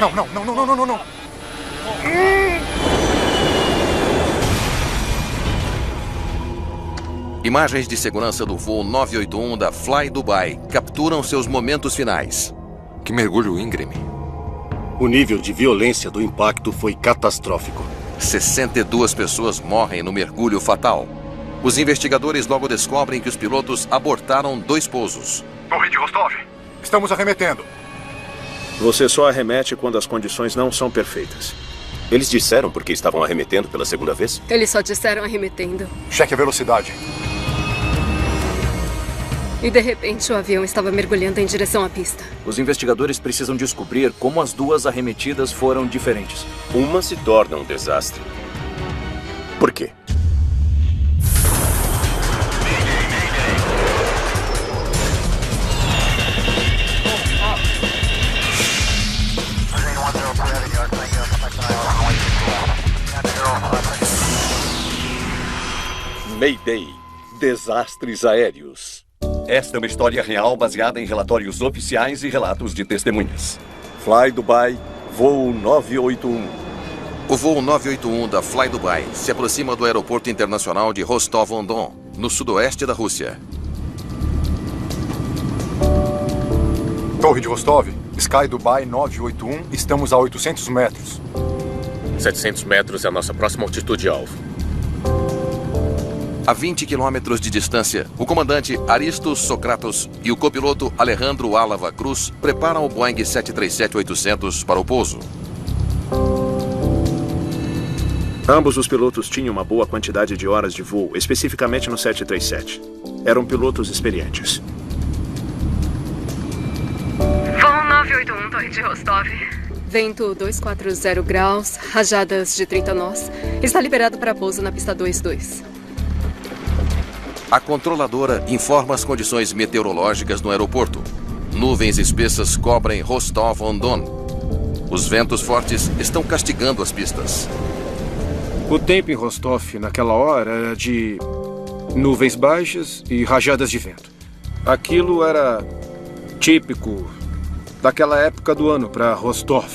Não, não, não, não, não, não, não, não. Imagens de segurança do voo 981 da Fly Dubai capturam seus momentos finais. Que mergulho íngreme. O nível de violência do impacto foi catastrófico. 62 pessoas morrem no mergulho fatal. Os investigadores logo descobrem que os pilotos abortaram 2 pousos. Torre de Rostov, estamos arremetendo. Você só arremete quando as condições não são perfeitas. Eles disseram porque estavam arremetendo pela segunda vez? Eles só disseram arremetendo. Cheque a velocidade. E de repente o avião estava mergulhando em direção à pista. Os investigadores precisam descobrir como as 2 arremetidas foram diferentes. Uma se torna um desastre. Por quê? Mayday. Desastres aéreos. Esta é uma história real baseada em relatórios oficiais e relatos de testemunhas. Fly Dubai, voo 981. O voo 981 da Fly Dubai se aproxima do aeroporto internacional de Rostov-on-Don, no sudoeste da Rússia. Torre de Rostov, Sky Dubai 981, estamos a 800 metros. 700 metros é a nossa próxima altitude-alvo. A 20 quilômetros de distância, o comandante Aristos Socratos e o copiloto Alejandro Álava Cruz preparam o Boeing 737-800 para o pouso. Ambos os pilotos tinham uma boa quantidade de horas de voo, especificamente no 737. Eram pilotos experientes. Voo 981, Torre de Rostov. Vento 240 graus, rajadas de 30 nós. Está liberado para pouso na pista 22. A controladora informa as condições meteorológicas no aeroporto. Nuvens espessas cobrem Rostov-on-Don. Os ventos fortes estão castigando as pistas. O tempo em Rostov, naquela hora, era de nuvens baixas e rajadas de vento. Aquilo era típico daquela época do ano para Rostov.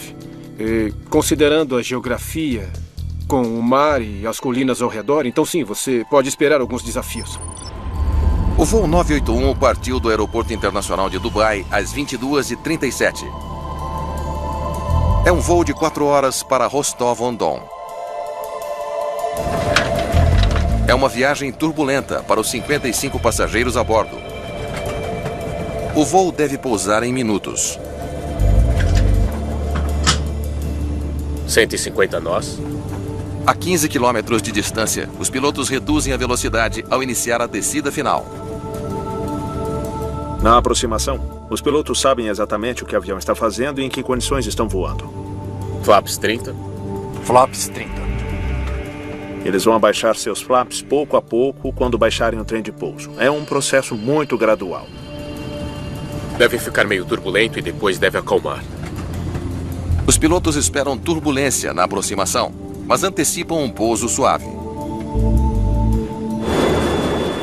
E, considerando a geografia, com o mar e as colinas ao redor, então sim, você pode esperar alguns desafios. O voo 981 partiu do aeroporto internacional de Dubai às 22h37. É um voo de 4 horas para Rostov-on-Don. É uma viagem turbulenta para os 55 passageiros a bordo. O voo deve pousar em minutos. 150 nós. A 15 quilômetros de distância, os pilotos reduzem a velocidade ao iniciar a descida final. Na aproximação, os pilotos sabem exatamente o que o avião está fazendo e em que condições estão voando. Flaps 30. Flaps 30. Eles vão abaixar seus flaps pouco a pouco quando baixarem o trem de pouso. É um processo muito gradual. Deve ficar meio turbulento e depois deve acalmar. Os pilotos esperam turbulência na aproximação, mas antecipam um pouso suave.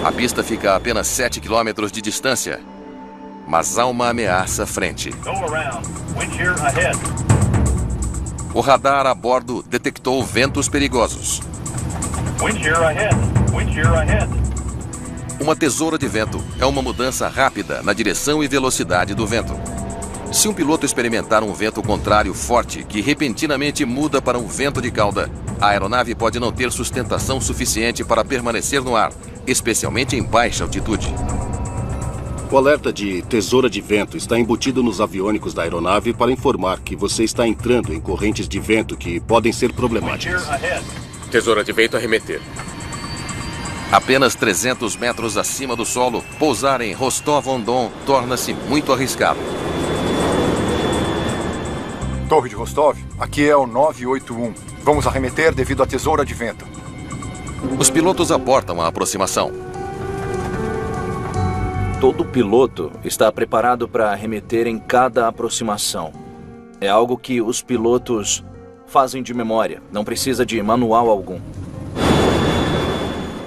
A pista fica a apenas 7 quilômetros de distância, mas há uma ameaça à frente. O radar a bordo detectou ventos perigosos. Uma tesoura de vento é uma mudança rápida na direção e velocidade do vento. Se um piloto experimentar um vento contrário forte que repentinamente muda para um vento de cauda, a aeronave pode não ter sustentação suficiente para permanecer no ar, especialmente em baixa altitude. O alerta de tesoura de vento está embutido nos aviônicos da aeronave para informar que você está entrando em correntes de vento que podem ser problemáticas. Tesoura de vento a remeter. Apenas 300 metros acima do solo, pousar em Rostov-on-Don torna-se muito arriscado. Torre de Rostov, aqui é o 981. Vamos arremeter devido à tesoura de vento. Os pilotos abortam a aproximação. Todo piloto está preparado para arremeter em cada aproximação. É algo que os pilotos fazem de memória. Não precisa de manual algum.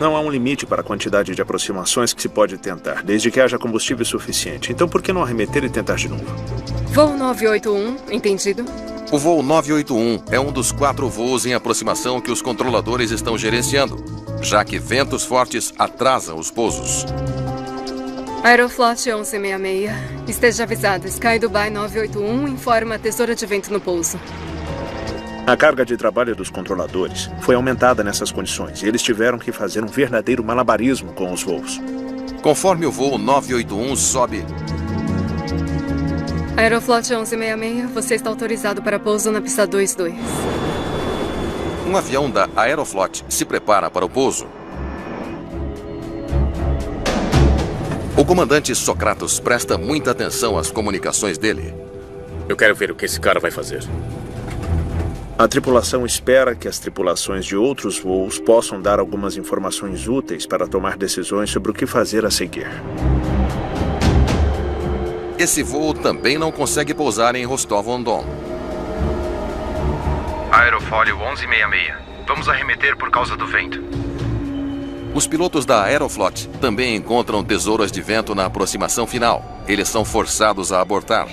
Não há um limite para a quantidade de aproximações que se pode tentar, desde que haja combustível suficiente. Então por que não arremeter e tentar de novo? Voo 981, entendido? O voo 981 é um dos 4 voos em aproximação que os controladores estão gerenciando, já que ventos fortes atrasam os pousos. Aeroflot 1166. Esteja avisado. Sky Dubai 981 informa a tesoura de vento no pouso. A carga de trabalho dos controladores foi aumentada nessas condições e eles tiveram que fazer um verdadeiro malabarismo com os voos. Conforme o voo 981 sobe, Aeroflot 1166, você está autorizado para pouso na pista 22. um avião da Aeroflot se prepara para o pouso. O comandante Socratos presta muita atenção às comunicações dele. Eu quero ver o que esse cara vai fazer. A tripulação espera que as tripulações de outros voos possam dar algumas informações úteis para tomar decisões sobre o que fazer a seguir. Esse voo também não consegue pousar em Rostov-on-Don. Aerofólio 1166. Vamos arremeter por causa do vento. Os pilotos da Aeroflot também encontram tesouras de vento na aproximação final. Eles são forçados a abortar.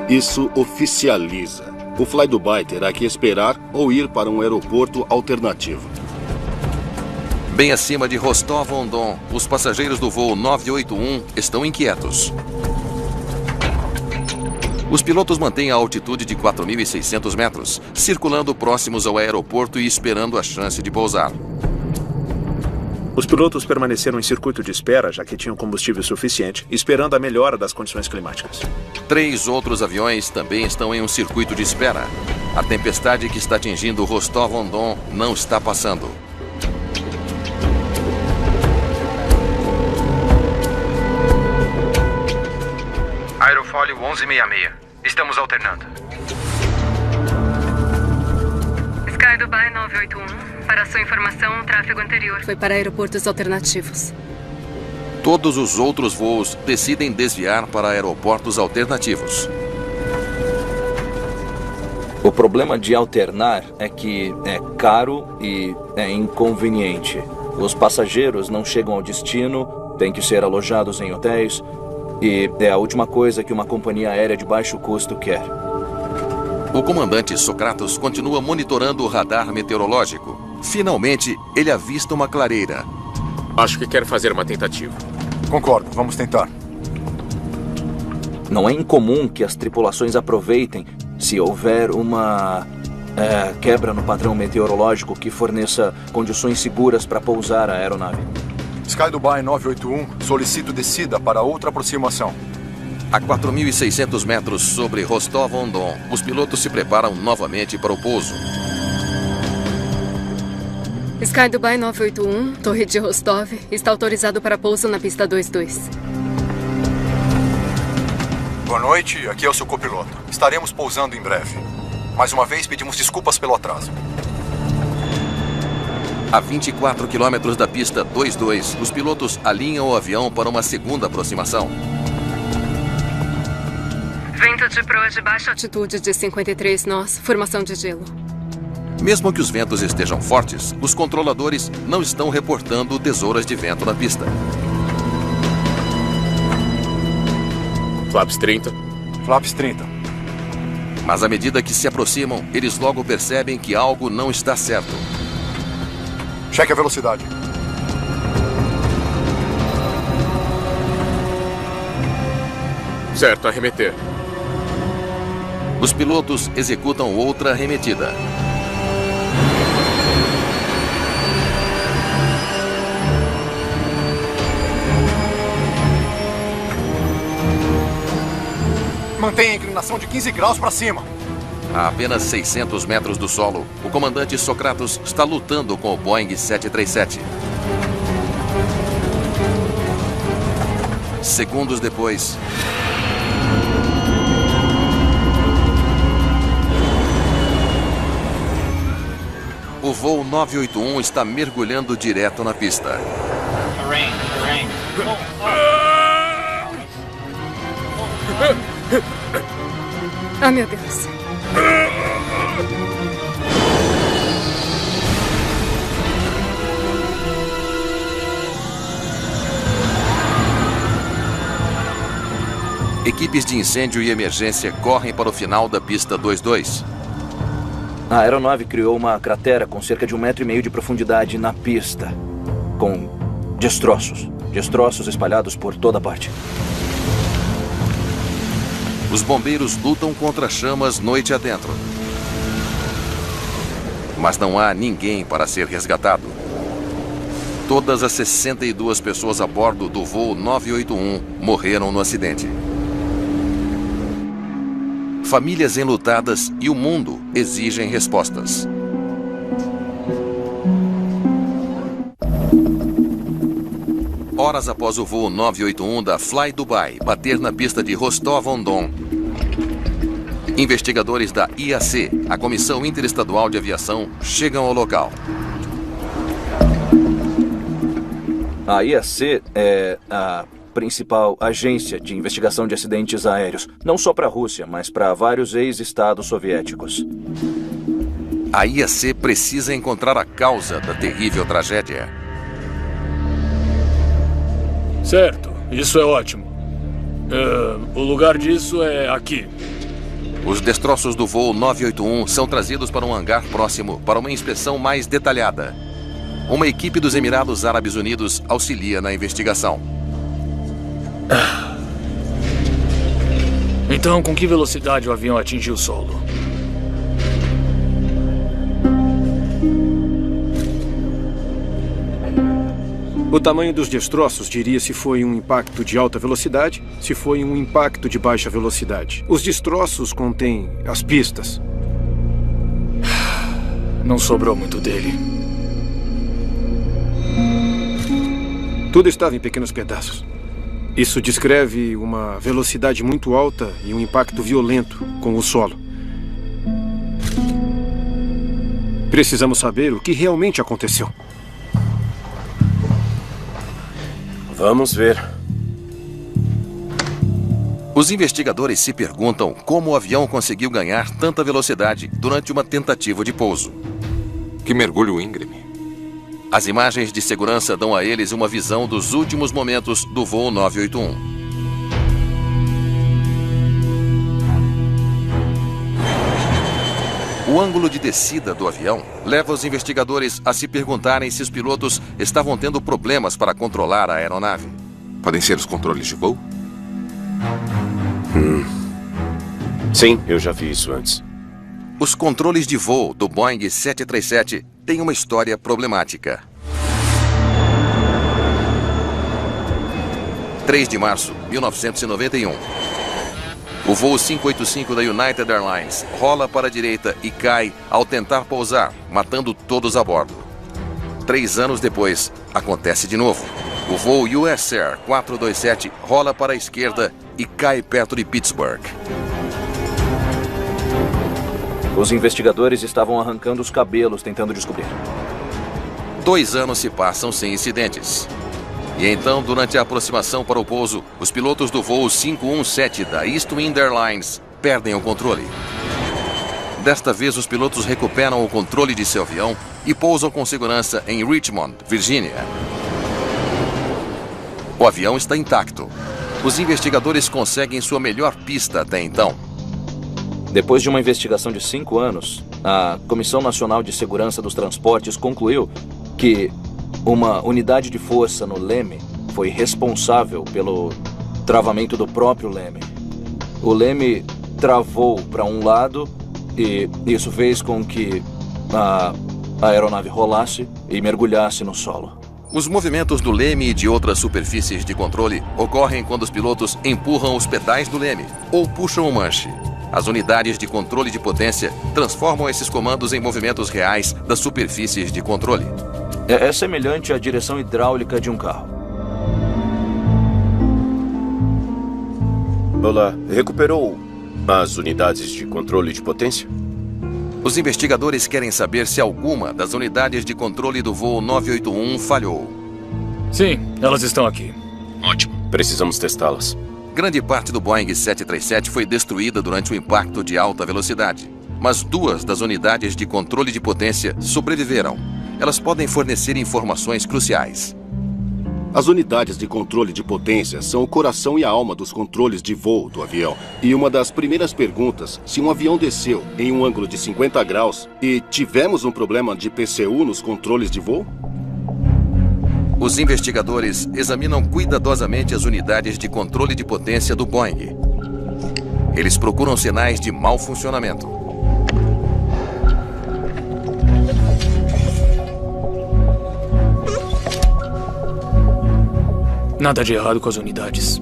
Isso oficializa. O Fly Dubai terá que esperar ou ir para um aeroporto alternativo. Bem acima de Rostov-on-Don, os passageiros do voo 981 estão inquietos. Os pilotos mantêm a altitude de 4.600 metros, circulando próximos ao aeroporto e esperando a chance de pousar. Os pilotos permaneceram em circuito de espera, já que tinham combustível suficiente, esperando a melhora das condições climáticas. 3 outros aviões também estão em um circuito de espera. A tempestade que está atingindo Rostov-on-Don não está passando. Aerofólio 1166. Estamos alternando. Sky Dubai 981. Para sua informação, o tráfego anterior foi para aeroportos alternativos. Todos os outros voos decidem desviar para aeroportos alternativos. O problema de alternar é que é caro e é inconveniente. Os passageiros não chegam ao destino, têm que ser alojados em hotéis e é a última coisa que uma companhia aérea de baixo custo quer. O comandante Socratos continua monitorando o radar meteorológico. Finalmente, ele avista uma clareira. Acho que quero fazer uma tentativa. Concordo, vamos tentar. Não é incomum que as tripulações aproveitem se houver uma quebra no padrão meteorológico que forneça condições seguras para pousar a aeronave. Sky Dubai 981, solicito descida para outra aproximação. A 4.600 metros sobre Rostov-on-Don, os pilotos se preparam novamente para o pouso. Sky Dubai 981, Torre de Rostov, está autorizado para pouso na pista 22. Boa noite, aqui é o seu copiloto. Estaremos pousando em breve. Mais uma vez, pedimos desculpas pelo atraso. A 24 quilômetros da pista 22, os pilotos alinham o avião para uma segunda aproximação. Vento de proa de baixa altitude de 53 nós, formação de gelo. Mesmo que os ventos estejam fortes, os controladores não estão reportando tesouras de vento na pista. Flaps 30. Flaps 30. Mas à medida que se aproximam, eles logo percebem que algo não está certo. Cheque a velocidade. Certo, arremeter. Os pilotos executam outra arremetida. Mantenha a inclinação de 15 graus para cima. A apenas 600 metros do solo, o comandante Socratos está lutando com o Boeing 737. Segundos depois... o voo 981 está mergulhando direto na pista. Ah, meu Deus. Equipes de incêndio e emergência correm para o final da pista 22. A aeronave criou uma cratera com cerca de 1,5 metro de profundidade na pista, com destroços espalhados por toda parte. Os bombeiros lutam contra chamas noite adentro. Mas não há ninguém para ser resgatado. Todas as 62 pessoas a bordo do voo 981 morreram no acidente. Famílias enlutadas e o mundo exigem respostas. Horas após o voo 981 da Fly Dubai bater na pista de Rostov-on-Don, investigadores da IAC, a Comissão Interestadual de Aviação, chegam ao local. A IAC é a principal agência de investigação de acidentes aéreos, não só para a Rússia, mas para vários ex-estados soviéticos. A IAC precisa encontrar a causa da terrível tragédia. Certo, isso é ótimo. O lugar disso é aqui. Os destroços do voo 981 são trazidos para um hangar próximo para uma inspeção mais detalhada. Uma equipe dos Emirados Árabes Unidos auxilia na investigação. Então, com que velocidade o avião atingiu o solo? O tamanho dos destroços diria se foi um impacto de alta velocidade, se foi um impacto de baixa velocidade. Os destroços contêm as pistas. Não sobrou muito dele. Tudo estava em pequenos pedaços. Isso descreve uma velocidade muito alta e um impacto violento com o solo. Precisamos saber o que realmente aconteceu. Vamos ver. Os investigadores se perguntam como o avião conseguiu ganhar tanta velocidade durante uma tentativa de pouso. Que mergulho íngreme. As imagens de segurança dão a eles uma visão dos últimos momentos do voo 981. O ângulo de descida do avião leva os investigadores a se perguntarem se os pilotos estavam tendo problemas para controlar a aeronave. Podem ser os controles de voo? Sim, eu já vi isso antes. Os controles de voo do Boeing 737 têm uma história problemática. 3 de março de 1991. O voo 585 da United Airlines rola para a direita e cai ao tentar pousar, matando todos a bordo. 3 anos depois, acontece de novo. O voo US Air 427 rola para a esquerda e cai perto de Pittsburgh. Os investigadores estavam arrancando os cabelos tentando descobrir. 2 anos se passam sem incidentes. E então, durante a aproximação para o pouso, os pilotos do voo 517 da East Wind Airlines perdem o controle. Desta vez, os pilotos recuperam o controle de seu avião e pousam com segurança em Richmond, Virgínia. O avião está intacto. Os investigadores conseguem sua melhor pista até então. Depois de uma investigação de 5 anos, a Comissão Nacional de Segurança dos Transportes concluiu que uma unidade de força no leme foi responsável pelo travamento do próprio leme. O leme travou para um lado e isso fez com que a aeronave rolasse e mergulhasse no solo. Os movimentos do leme e de outras superfícies de controle ocorrem quando os pilotos empurram os pedais do leme ou puxam o manche. As unidades de controle de potência transformam esses comandos em movimentos reais das superfícies de controle. É semelhante à direção hidráulica de um carro. Olá, recuperou as unidades de controle de potência? Os investigadores querem saber se alguma das unidades de controle do voo 981 falhou. Sim, elas estão aqui. Ótimo. Precisamos testá-las. Grande parte do Boeing 737 foi destruída durante o impacto de alta velocidade. Mas 2 das unidades de controle de potência sobreviveram. Elas podem fornecer informações cruciais. As unidades de controle de potência são o coração e a alma dos controles de voo do avião. E uma das primeiras perguntas, se um avião desceu em um ângulo de 50 graus e tivemos um problema de PCU nos controles de voo? Os investigadores examinam cuidadosamente as unidades de controle de potência do Boeing. Eles procuram sinais de mau funcionamento. Nada de errado com as unidades.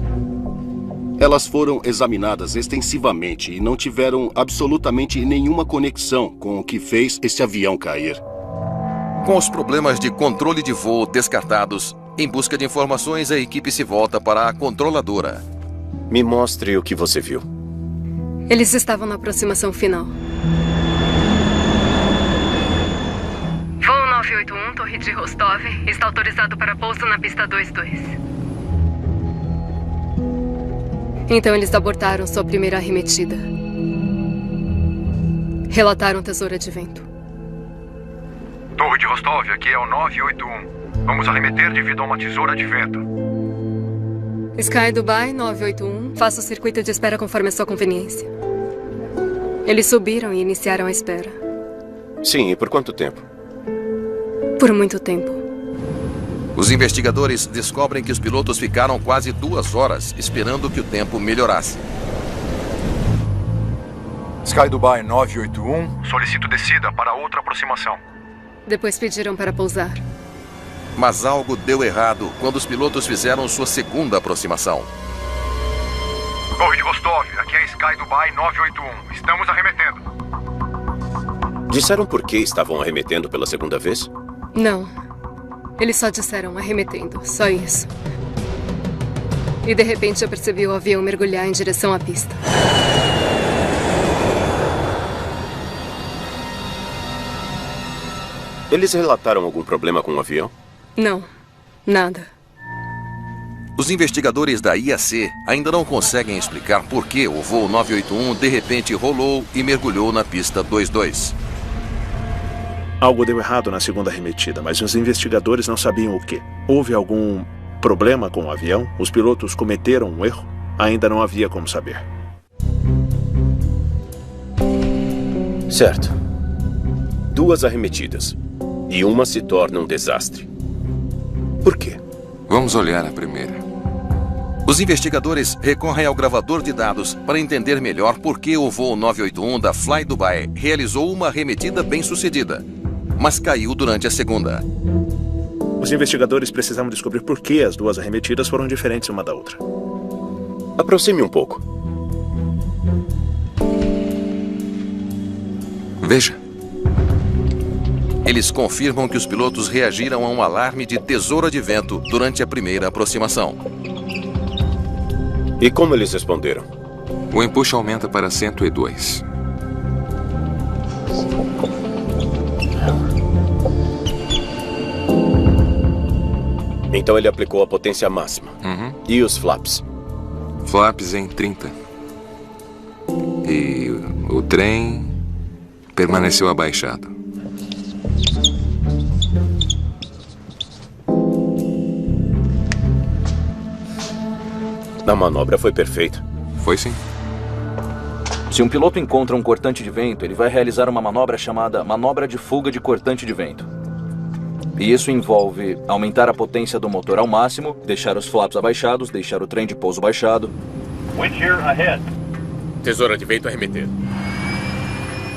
Elas foram examinadas extensivamente e não tiveram absolutamente nenhuma conexão com o que fez esse avião cair. Com os problemas de controle de voo descartados, em busca de informações, a equipe se volta para a controladora. Me mostre o que você viu. Eles estavam na aproximação final. Voo 981, Torre de Rostov, está autorizado para pouso na pista 22. Então eles abortaram sua primeira arremetida. Relataram tesoura de vento. Torre de Rostov, aqui é o 981. Vamos arremeter devido a uma tesoura de vento. Sky Dubai 981, faça o circuito de espera conforme a sua conveniência. Eles subiram e iniciaram a espera. Sim, e por quanto tempo? Por muito tempo. Os investigadores descobrem que os pilotos ficaram quase 2 horas esperando que o tempo melhorasse. Sky Dubai 981, solicito descida para outra aproximação. Depois pediram para pousar. Mas algo deu errado quando os pilotos fizeram sua segunda aproximação. Torre de Rostov, aqui é Sky Dubai 981. Estamos arremetendo. Disseram por que estavam arremetendo pela segunda vez? Não. Eles só disseram arremetendo, só isso. E de repente eu percebi o avião mergulhar em direção à pista. Eles relataram algum problema com o avião? Não, nada. Os investigadores da IAC ainda não conseguem explicar por que o voo 981 de repente rolou e mergulhou na pista 22. Algo deu errado na segunda arremetida, mas os investigadores não sabiam o quê. Houve algum problema com o avião? Os pilotos cometeram um erro? Ainda não havia como saber. Certo. 2 arremetidas. E uma se torna um desastre. Por quê? Vamos olhar a primeira. Os investigadores recorrem ao gravador de dados para entender melhor por que o voo 981 da Fly Dubai realizou uma arremetida bem-sucedida, mas caiu durante a segunda. Os investigadores precisavam descobrir por que as 2 arremetidas foram diferentes uma da outra. Aproxime um pouco. Veja. Eles confirmam que os pilotos reagiram a um alarme de tesoura de vento durante a primeira aproximação. E como eles responderam? O empuxo aumenta para 102. Então ele aplicou a potência máxima. E os flaps? Flaps em 30. E o trem permaneceu abaixado. A manobra foi perfeita. Foi sim. Se um piloto encontra um cortante de vento, ele vai realizar uma manobra chamada manobra de fuga de cortante de vento. E isso envolve aumentar a potência do motor ao máximo, deixar os flaps abaixados, deixar o trem de pouso baixado. Wind shear ahead. Tesoura de vento arremeter.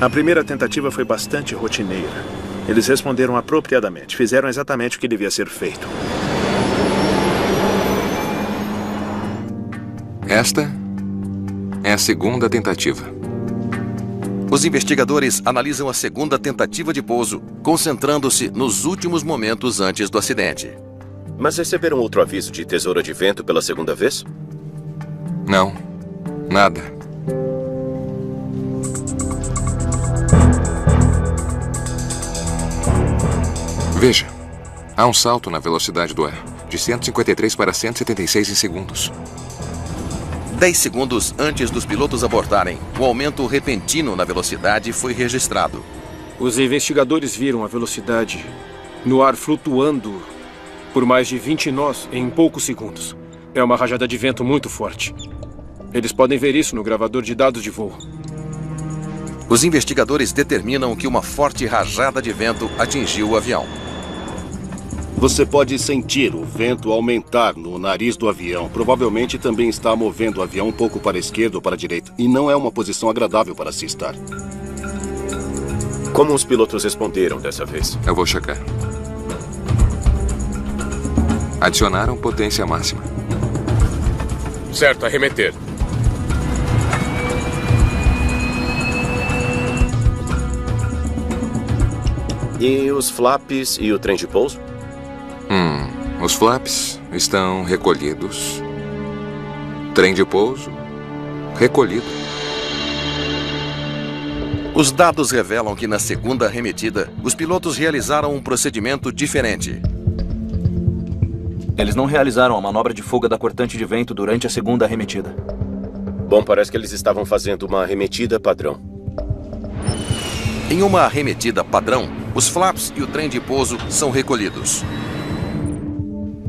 A primeira tentativa foi bastante rotineira. Eles responderam apropriadamente, fizeram exatamente o que devia ser feito. Esta é a segunda tentativa. Os investigadores analisam a segunda tentativa de pouso, concentrando-se nos últimos momentos antes do acidente. Mas receberam outro aviso de tesoura de vento pela segunda vez? Não, nada. Veja, há um salto na velocidade do ar, de 153 para 176 em segundos. 10 segundos antes dos pilotos abortarem, o aumento repentino na velocidade foi registrado. Os investigadores viram a velocidade no ar flutuando por mais de 20 nós em poucos segundos. É uma rajada de vento muito forte. Eles podem ver isso no gravador de dados de voo. Os investigadores determinam que uma forte rajada de vento atingiu o avião. Você pode sentir o vento aumentar no nariz do avião. Provavelmente também está movendo o avião um pouco para a esquerda ou para a direita. E não é uma posição agradável para se estar. Como os pilotos responderam dessa vez? Eu vou checar. Adicionaram potência máxima. Certo, arremeter. E os flaps e o trem de pouso? Os flaps estão recolhidos. Trem de pouso recolhido. Os dados revelam que na segunda arremetida, os pilotos realizaram um procedimento diferente. Eles não realizaram a manobra de fuga da cortante de vento durante a segunda arremetida. Bom, parece que eles estavam fazendo uma arremetida padrão. Em uma arremetida padrão, os flaps e o trem de pouso são recolhidos.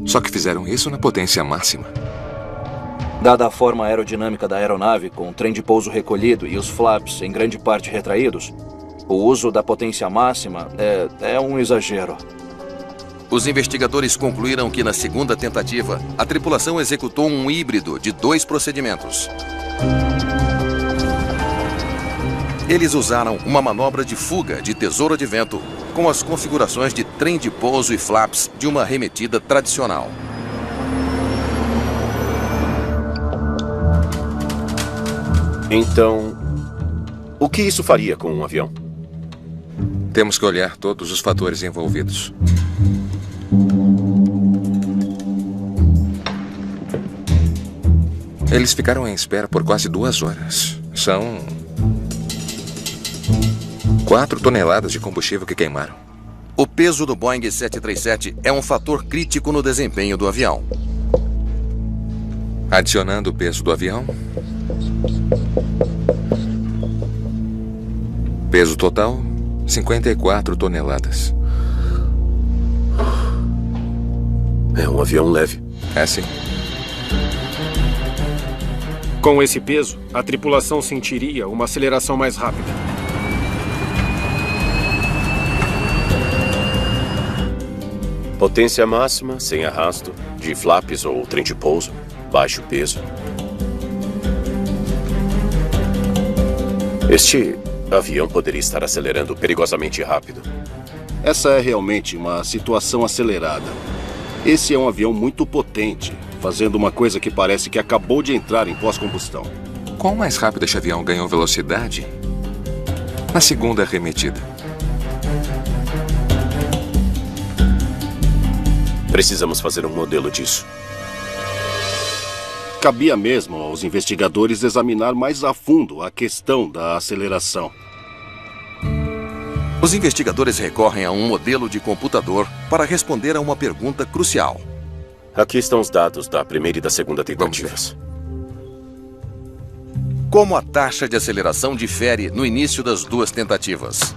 Só que fizeram isso na potência máxima. Dada a forma aerodinâmica da aeronave, com o trem de pouso recolhido e os flaps em grande parte retraídos, o uso da potência máxima é um exagero. Os investigadores concluíram que na segunda tentativa, a tripulação executou um híbrido de 2 procedimentos. Eles usaram uma manobra de fuga de tesoura de vento com as configurações de trem de pouso e flaps de uma arremetida tradicional. Então, o que isso faria com um avião? Temos que olhar todos os fatores envolvidos. Eles ficaram em espera por quase 2 horas. São 4 toneladas de combustível que queimaram. O peso do Boeing 737 é um fator crítico no desempenho do avião. Adicionando o peso do avião, peso total, 54 toneladas. É um avião leve. É sim. Com esse peso, a tripulação sentiria uma aceleração mais rápida. Potência máxima, sem arrasto, de flaps ou trem de pouso, baixo peso. Este avião poderia estar acelerando perigosamente rápido. Essa é realmente uma situação acelerada. Esse é um avião muito potente, fazendo uma coisa que parece que acabou de entrar em pós-combustão. Quão mais rápido este avião ganhou velocidade na segunda arremetida? Precisamos fazer um modelo disso. Cabia mesmo aos investigadores examinar mais a fundo a questão da aceleração. Os investigadores recorrem a um modelo de computador para responder a uma pergunta crucial. Aqui estão os dados da primeira e da segunda tentativas. Como a taxa de aceleração difere no início das 2 tentativas?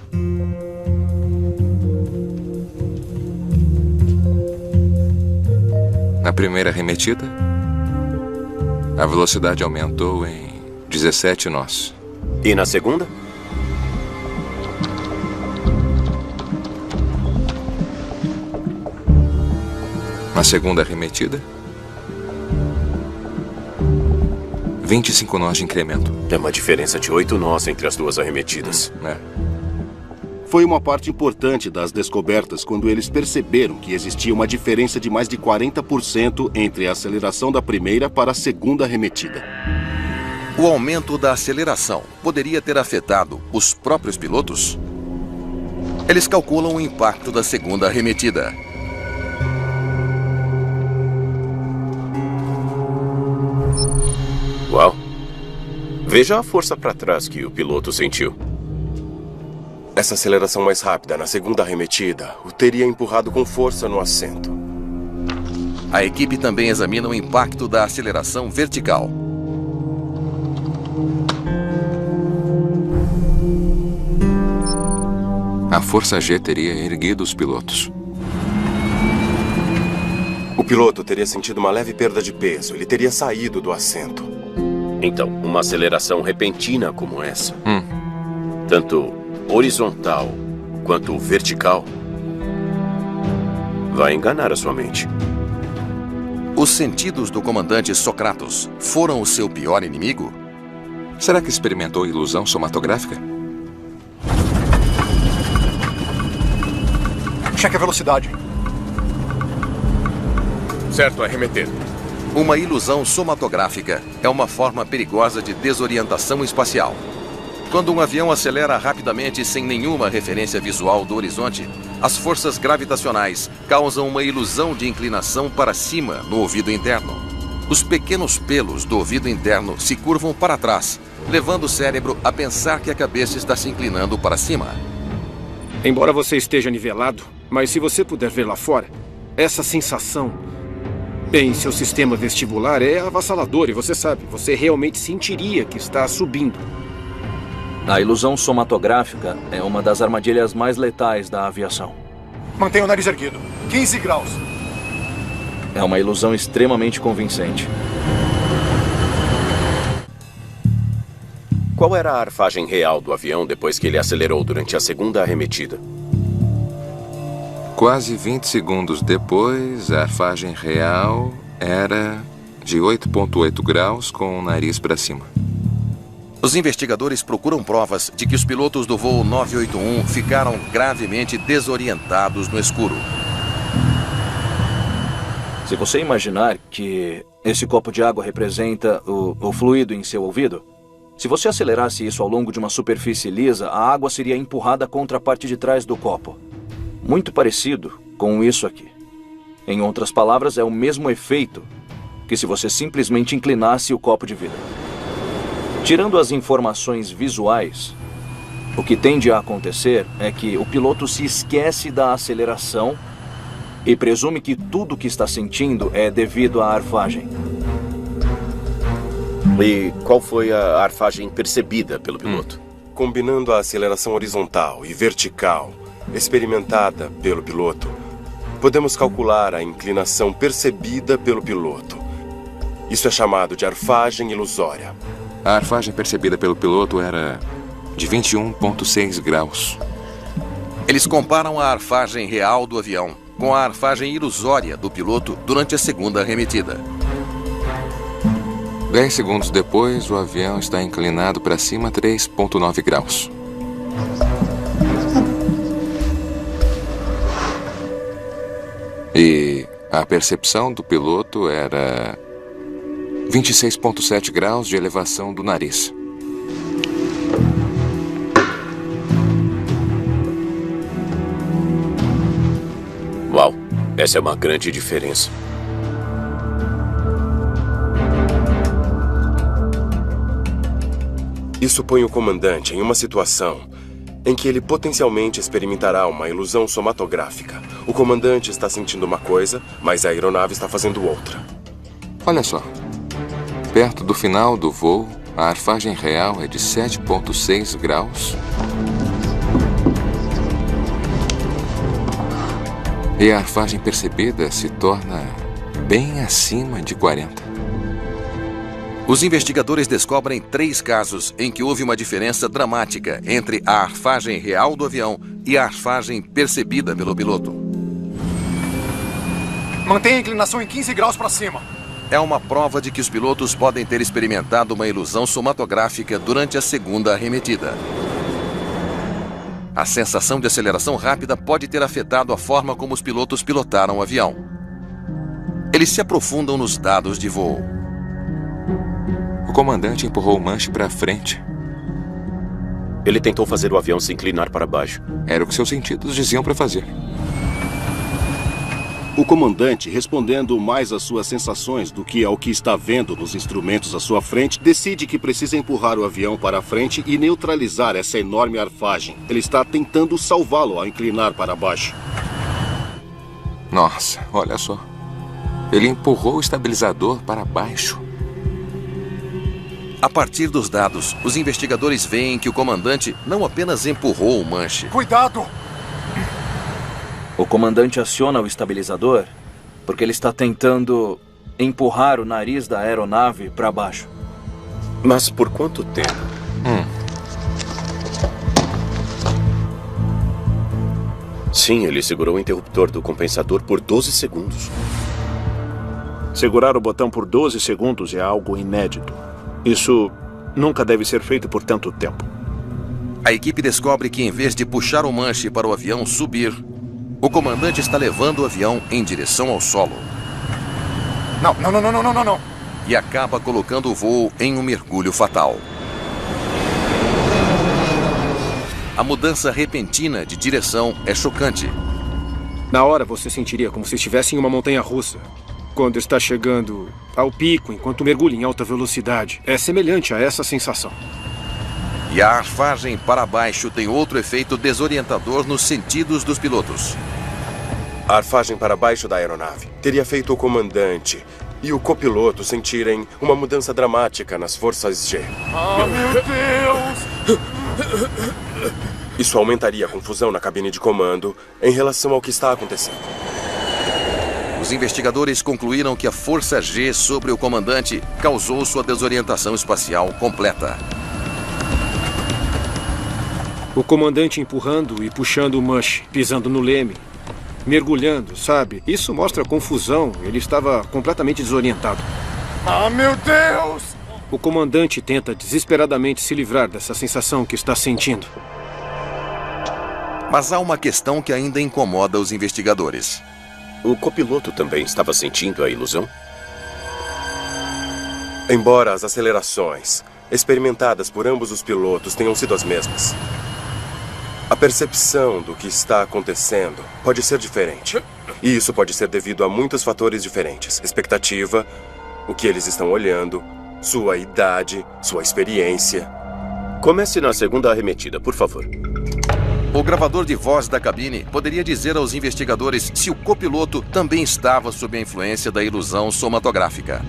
Na primeira arremetida, a velocidade aumentou em 17 nós. E na segunda? Na segunda arremetida, 25 nós de incremento. É uma diferença de 8 nós entre as 2 arremetidas. Foi uma parte importante das descobertas quando eles perceberam que existia uma diferença de mais de 40% entre a aceleração da primeira para a segunda arremetida. O aumento da aceleração poderia ter afetado os próprios pilotos? Eles calculam o impacto da segunda arremetida. Uau! Veja a força para trás que o piloto sentiu. Essa aceleração mais rápida na segunda arremetida o teria empurrado com força no assento. A equipe também examina o impacto da aceleração vertical. A força G teria erguido os pilotos. piloto teria sentido uma leve perda de peso. Ele teria saído do assento. Então, uma aceleração repentina como essa, tanto horizontal quanto vertical, vai enganar a sua mente. Os sentidos do comandante Socratos foram o seu pior inimigo? Será que experimentou ilusão somatográfica? Cheque a velocidade. Certo, arremeter. Uma ilusão somatográfica é uma forma perigosa de desorientação espacial. Quando um avião acelera rapidamente sem nenhuma referência visual do horizonte, as forças gravitacionais causam uma ilusão de inclinação para cima no ouvido interno. Os pequenos pelos do ouvido interno se curvam para trás, levando o cérebro a pensar que a cabeça está se inclinando para cima. Embora você esteja nivelado, mas se você puder ver lá fora, essa sensação em seu sistema vestibular é avassaladora e você sabe, você realmente sentiria que está subindo. A ilusão somatográfica é uma das armadilhas mais letais da aviação. Mantenha o nariz erguido. 15 graus. É uma ilusão extremamente convincente. Qual era a arfagem real do avião depois que ele acelerou durante a segunda arremetida? Quase 20 segundos depois, a arfagem real era de 8,8 graus com o nariz para cima. Os investigadores procuram provas de que os pilotos do voo 981 ficaram gravemente desorientados no escuro. Se você imaginar que esse copo de água representa o fluido em seu ouvido, se você acelerasse isso ao longo de uma superfície lisa, a água seria empurrada contra a parte de trás do copo. Muito parecido com isso aqui. Em outras palavras, é o mesmo efeito que se você simplesmente inclinasse o copo de vidro. Tirando as informações visuais, o que tende a acontecer é que o piloto se esquece da aceleração e presume que tudo que está sentindo é devido à arfagem. E qual foi a arfagem percebida pelo piloto? Combinando a aceleração horizontal e vertical experimentada pelo piloto, podemos calcular a inclinação percebida pelo piloto. Isso é chamado de arfagem ilusória. A arfagem percebida pelo piloto era de 21,6 graus. Eles comparam a arfagem real do avião com a arfagem ilusória do piloto durante a segunda arremetida. 10 segundos depois, o avião está inclinado para cima 3,9 graus. E a percepção do piloto era 26,7 graus de elevação do nariz. Uau, essa é uma grande diferença. Isso põe o comandante em uma situação em que ele potencialmente experimentará uma ilusão somatográfica. O comandante está sentindo uma coisa, mas a aeronave está fazendo outra. Olha só. Perto do final do voo, a arfagem real é de 7,6 graus. E a arfagem percebida se torna bem acima de 40. Os investigadores descobrem 3 casos em que houve uma diferença dramática entre a arfagem real do avião e a arfagem percebida pelo piloto. Mantenha a inclinação em 15 graus para cima. É uma prova de que os pilotos podem ter experimentado uma ilusão somatográfica durante a segunda arremetida. A sensação de aceleração rápida pode ter afetado a forma como os pilotos pilotaram o avião. Eles se aprofundam nos dados de voo. O comandante empurrou o manche para frente. Ele tentou fazer o avião se inclinar para baixo. Era o que seus sentidos diziam para fazer. O comandante, respondendo mais às suas sensações do que ao que está vendo nos instrumentos à sua frente, decide que precisa empurrar o avião para a frente e neutralizar essa enorme arfagem. Ele está tentando salvá-lo ao inclinar para baixo. Nossa, olha só. Ele empurrou o estabilizador para baixo. A partir dos dados, os investigadores veem que o comandante não apenas empurrou o manche. Cuidado! O comandante aciona o estabilizador Porque ele está tentando empurrar o nariz da aeronave para baixo. Mas por quanto tempo? Sim, ele segurou o interruptor do compensador por 12 segundos. Segurar o botão por 12 segundos é algo inédito. Isso nunca deve ser feito por tanto tempo. A equipe descobre que, em vez de puxar o manche para o avião subir, o comandante está levando o avião em direção ao solo. Não. E acaba colocando o voo em um mergulho fatal. A mudança repentina de direção é chocante. Na hora você sentiria como se estivesse em uma montanha-russa. Quando está chegando ao pico enquanto mergulha em alta velocidade. É semelhante a essa sensação. E a arfagem para baixo tem outro efeito desorientador nos sentidos dos pilotos. A arfagem para baixo da aeronave teria feito o comandante e o copiloto sentirem uma mudança dramática nas forças G. Ah, meu Deus! Isso aumentaria a confusão na cabine de comando em relação ao que está acontecendo. Os investigadores concluíram que a força G sobre o comandante causou sua desorientação espacial completa. O comandante empurrando e puxando o manche, pisando no leme, mergulhando, sabe? Isso mostra confusão. Ele estava completamente desorientado. Ah, meu Deus! O comandante tenta desesperadamente se livrar dessa sensação que está sentindo. Mas há uma questão que ainda incomoda os investigadores. O copiloto também estava sentindo a ilusão? Embora as acelerações experimentadas por ambos os pilotos tenham sido as mesmas, a percepção do que está acontecendo pode ser diferente. E isso pode ser devido a muitos fatores diferentes. Expectativa, o que eles estão olhando, sua idade, sua experiência. Comece na segunda arremetida, por favor. O gravador de voz da cabine poderia dizer aos investigadores se o copiloto também estava sob a influência da ilusão somatográfica.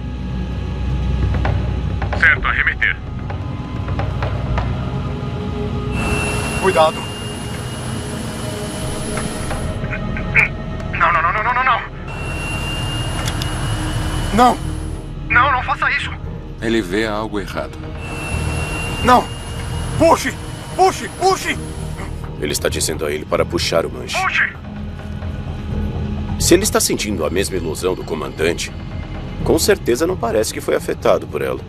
Certo, arremeter. Cuidado. Não. Não faça isso. Ele vê algo errado. Não. Puxe. Ele está dizendo a ele para puxar o manche. Puxe. Se ele está sentindo a mesma ilusão do comandante, com certeza não parece que foi afetado por ela.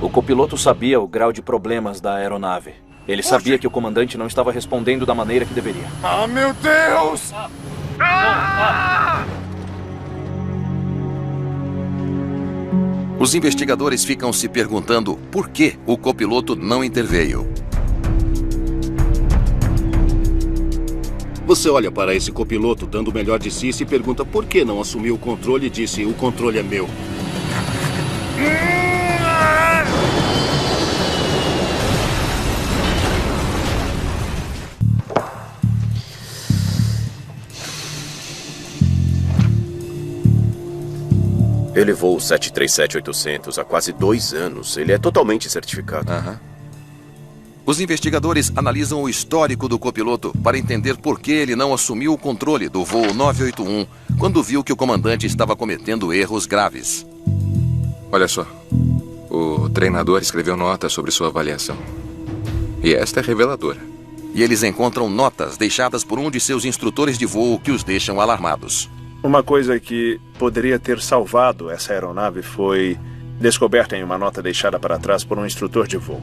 O copiloto sabia o grau de problemas da aeronave. Ele sabia que o comandante não estava respondendo da maneira que deveria. Ah, meu Deus! Os investigadores ficam se perguntando por que o copiloto não interveio. Você olha para esse copiloto dando o melhor de si e se pergunta por que não assumiu o controle e disse: o controle é meu. Ele voa o 737-800 há quase 2 anos. Ele é totalmente certificado. Os investigadores analisam o histórico do copiloto para entender por que ele não assumiu o controle do voo 981 quando viu que o comandante estava cometendo erros graves. Olha só. O treinador escreveu notas sobre sua avaliação. E esta é reveladora. E eles encontram notas deixadas por um de seus instrutores de voo que os deixam alarmados. Uma coisa que poderia ter salvado essa aeronave foi descoberta em uma nota deixada para trás por um instrutor de voo.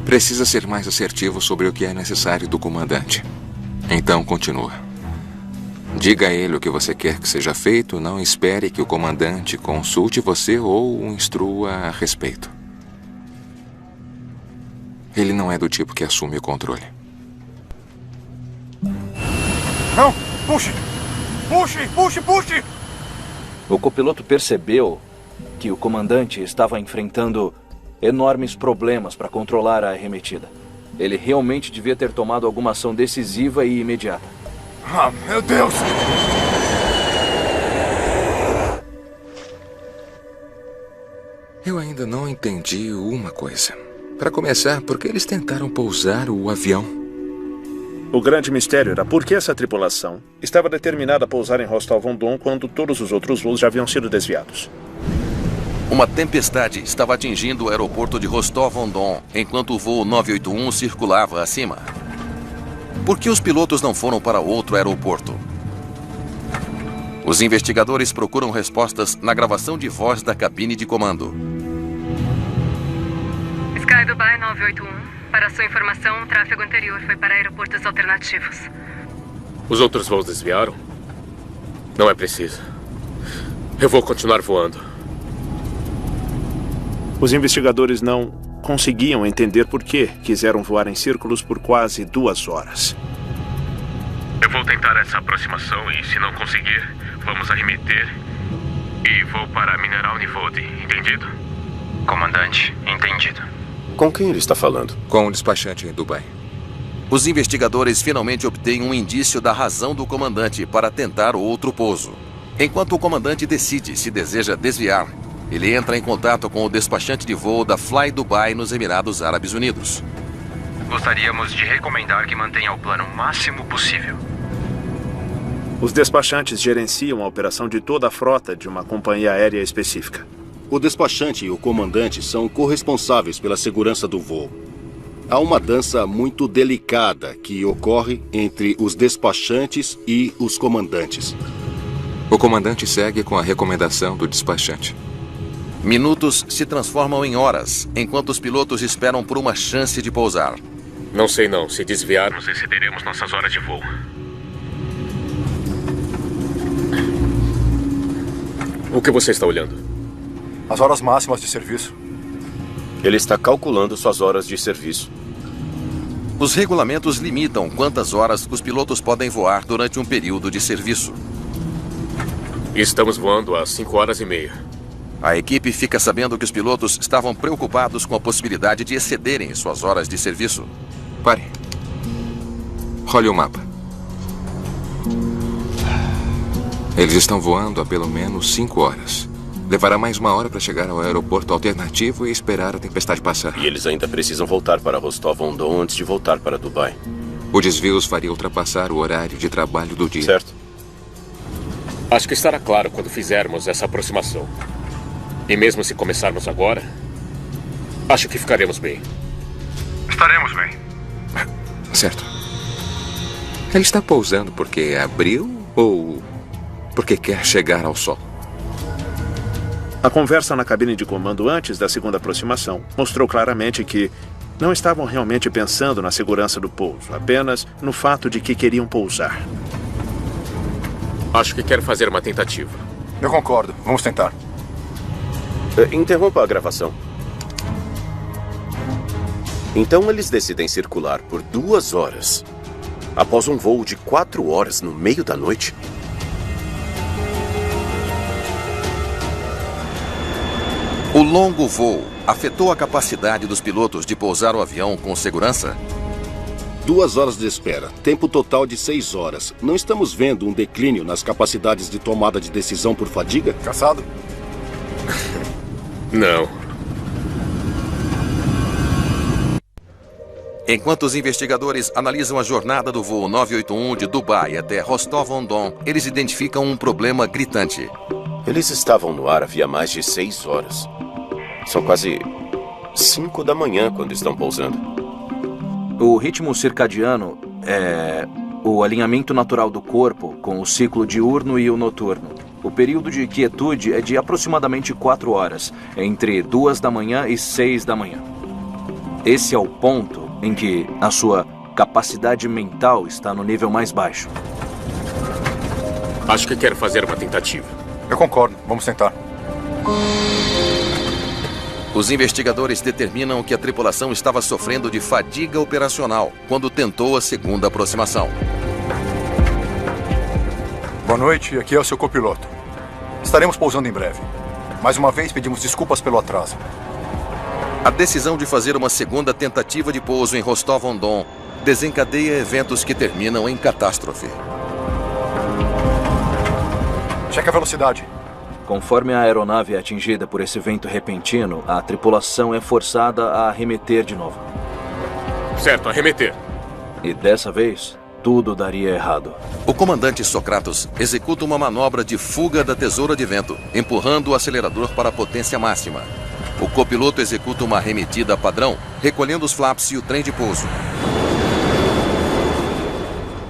Precisa ser mais assertivo sobre o que é necessário do comandante. Então, continua. Diga a ele o que você quer que seja feito. Não espere que o comandante consulte você ou o instrua a respeito. Ele não é do tipo que assume o controle. Não! Puxe! Puxe! O copiloto percebeu que o comandante estava enfrentando enormes problemas para controlar a arremetida. Ele realmente devia ter tomado alguma ação decisiva e imediata. Ah, meu Deus! Eu ainda não entendi uma coisa. Para começar, por que eles tentaram pousar o avião? O grande mistério era por que essa tripulação estava determinada a pousar em Rostov-on-Don quando todos os outros voos já haviam sido desviados. Uma tempestade estava atingindo o aeroporto de Rostov-on-Don enquanto o voo 981 circulava acima. Por que os pilotos não foram para outro aeroporto? Os investigadores procuram respostas na gravação de voz da cabine de comando. Sky Dubai 981. Para sua informação, o tráfego anterior foi para aeroportos alternativos. Os outros voos desviaram? Não é preciso. Eu vou continuar voando. Os investigadores não conseguiam entender por que quiseram voar em círculos por quase 2 horas. Eu vou tentar essa aproximação e, se não conseguir, vamos arremeter e vou para Mineral Nivode, entendido? Comandante, entendido. Com quem ele está falando? Com o despachante em Dubai. Os investigadores finalmente obtêm um indício da razão do comandante para tentar outro pouso. Enquanto o comandante decide se deseja desviar, ele entra em contato com o despachante de voo da Fly Dubai nos Emirados Árabes Unidos. Gostaríamos de recomendar que mantenha o plano máximo possível. Os despachantes gerenciam a operação de toda a frota de uma companhia aérea específica. O despachante e o comandante são corresponsáveis pela segurança do voo. Há uma dança muito delicada que ocorre entre os despachantes e os comandantes. O comandante segue com a recomendação do despachante. Minutos se transformam em horas, enquanto os pilotos esperam por uma chance de pousar. Não sei não. Se desviarmos, excederemos nossas horas de voo. O que você está olhando? As horas máximas de serviço. Ele está calculando suas horas de serviço. Os regulamentos limitam quantas horas os pilotos podem voar durante um período de serviço. Estamos voando há 5 horas e meia. A equipe fica sabendo que os pilotos estavam preocupados com a possibilidade de excederem suas horas de serviço. Pare. Olhe o mapa. Eles estão voando há pelo menos 5 horas. Levará mais 1 hora para chegar ao aeroporto alternativo e esperar a tempestade passar. E eles ainda precisam voltar para Rostov-on-Don antes de voltar para Dubai. O desvio os faria ultrapassar o horário de trabalho do dia. Certo. Acho que estará claro quando fizermos essa aproximação. E mesmo se começarmos agora, acho que ficaremos bem. Estaremos bem. Certo. Ele está pousando porque é abril ou porque quer chegar ao sol? A conversa na cabine de comando antes da segunda aproximação mostrou claramente que não estavam realmente pensando na segurança do pouso, apenas no fato de que queriam pousar. Acho que quer fazer uma tentativa. Eu concordo. Vamos tentar. Interrompa a gravação. Então eles decidem circular por 2 horas após um voo de 4 horas no meio da noite? O longo voo afetou a capacidade dos pilotos de pousar o avião com segurança? 2 horas de espera, tempo total de 6 horas. Não estamos vendo um declínio nas capacidades de tomada de decisão por fadiga? Cansado? Não. Enquanto os investigadores analisam a jornada do voo 981 de Dubai até Rostov-on-Don, eles identificam um problema gritante. Eles estavam no ar havia mais de 6 horas. São quase 5 da manhã quando estão pousando. O ritmo circadiano é o alinhamento natural do corpo com o ciclo diurno e o noturno. O período de quietude é de aproximadamente 4 horas, entre 2 da manhã e 6 da manhã. Esse é o ponto em que a sua capacidade mental está no nível mais baixo. Acho que quer fazer uma tentativa. Eu concordo. Vamos tentar. Os investigadores determinam que a tripulação estava sofrendo de fadiga operacional quando tentou a segunda aproximação. Boa noite, aqui é o seu copiloto. Estaremos pousando em breve. Mais uma vez pedimos desculpas pelo atraso. A decisão de fazer uma segunda tentativa de pouso em Rostov-on-Don desencadeia eventos que terminam em catástrofe. Cheque a velocidade. Conforme a aeronave é atingida por esse vento repentino, a tripulação é forçada a arremeter de novo. Certo, arremeter. E dessa vez, tudo daria errado. O comandante Socratos executa uma manobra de fuga da tesoura de vento, empurrando o acelerador para a potência máxima. O copiloto executa uma arremetida padrão, recolhendo os flaps e o trem de pouso.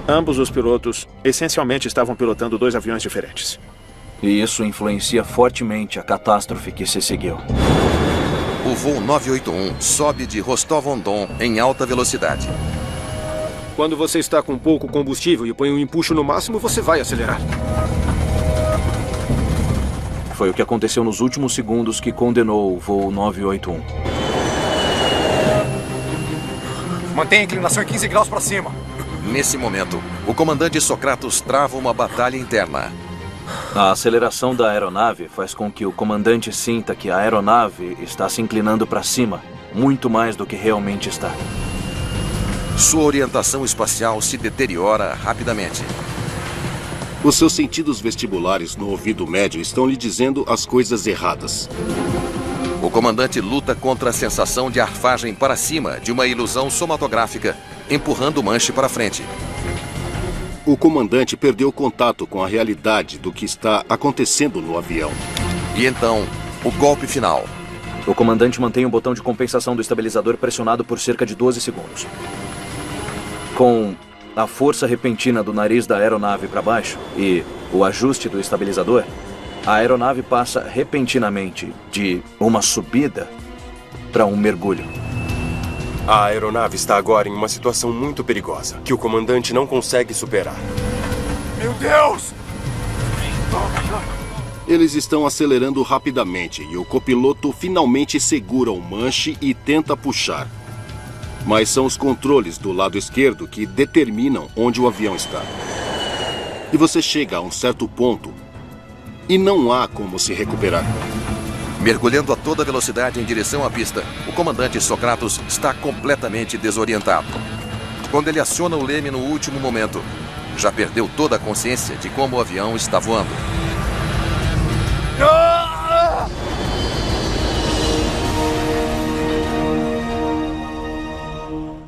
Ambos os pilotos, essencialmente, estavam pilotando 2 aviões diferentes. E isso influencia fortemente a catástrofe que se seguiu. O voo 981 sobe de Rostov-on-Don em alta velocidade. Quando você está com pouco combustível e põe um empuxo no máximo, você vai acelerar. Foi o que aconteceu nos últimos segundos que condenou o voo 981. Mantenha a inclinação em 15 graus para cima. Nesse momento, o comandante Socratos trava uma batalha interna. A aceleração da aeronave faz com que o comandante sinta que a aeronave está se inclinando para cima, muito mais do que realmente está. Sua orientação espacial se deteriora rapidamente. Os seus sentidos vestibulares no ouvido médio estão lhe dizendo as coisas erradas. O comandante luta contra a sensação de arfagem para cima de uma ilusão somatográfica, empurrando o manche para frente. O comandante perdeu contato com a realidade do que está acontecendo no avião. E então, o golpe final. O comandante mantém o botão de compensação do estabilizador pressionado por cerca de 12 segundos. Com a força repentina do nariz da aeronave para baixo e o ajuste do estabilizador, a aeronave passa repentinamente de uma subida para um mergulho. A aeronave está agora em uma situação muito perigosa, que o comandante não consegue superar. Meu Deus! Eles estão acelerando rapidamente e o copiloto finalmente segura o manche e tenta puxar. Mas são os controles do lado esquerdo que determinam onde o avião está. E você chega a um certo ponto e não há como se recuperar. Mergulhando a toda velocidade em direção à pista, o comandante Socratos está completamente desorientado. Quando ele aciona o leme no último momento, já perdeu toda a consciência de como o avião está voando.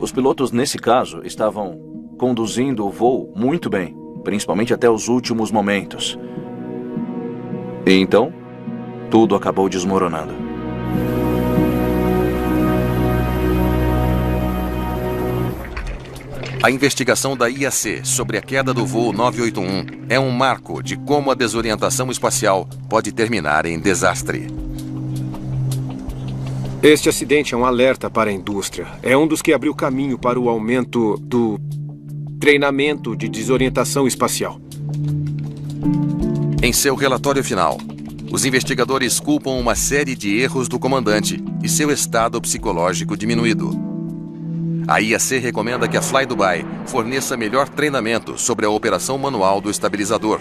Os pilotos, nesse caso, estavam conduzindo o voo muito bem, principalmente até os últimos momentos. E então, tudo acabou desmoronando. A investigação da IAC sobre a queda do voo 981 é um marco de como a desorientação espacial pode terminar em desastre. Este acidente é um alerta para a indústria. É um dos que abriu caminho para o aumento do treinamento de desorientação espacial. Em seu relatório final, os investigadores culpam uma série de erros do comandante e seu estado psicológico diminuído. A IAC recomenda que a Fly Dubai forneça melhor treinamento sobre a operação manual do estabilizador,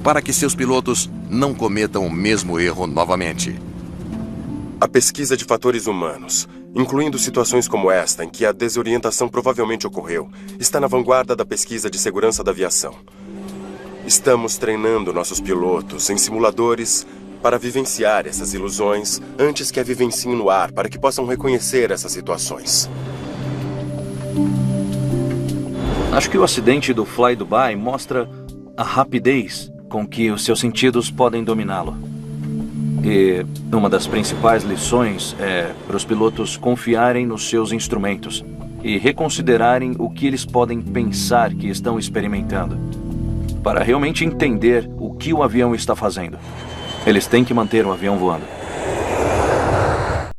para que seus pilotos não cometam o mesmo erro novamente. A pesquisa de fatores humanos, incluindo situações como esta em que a desorientação provavelmente ocorreu, está na vanguarda da pesquisa de segurança da aviação. Estamos treinando nossos pilotos em simuladores para vivenciar essas ilusões antes que a vivenciem no ar, para que possam reconhecer essas situações. Acho que o acidente do Fly Dubai mostra a rapidez com que os seus sentidos podem dominá-lo. E uma das principais lições é para os pilotos confiarem nos seus instrumentos e reconsiderarem o que eles podem pensar que estão experimentando, para realmente entender o que o avião está fazendo. Eles têm que manter o avião voando.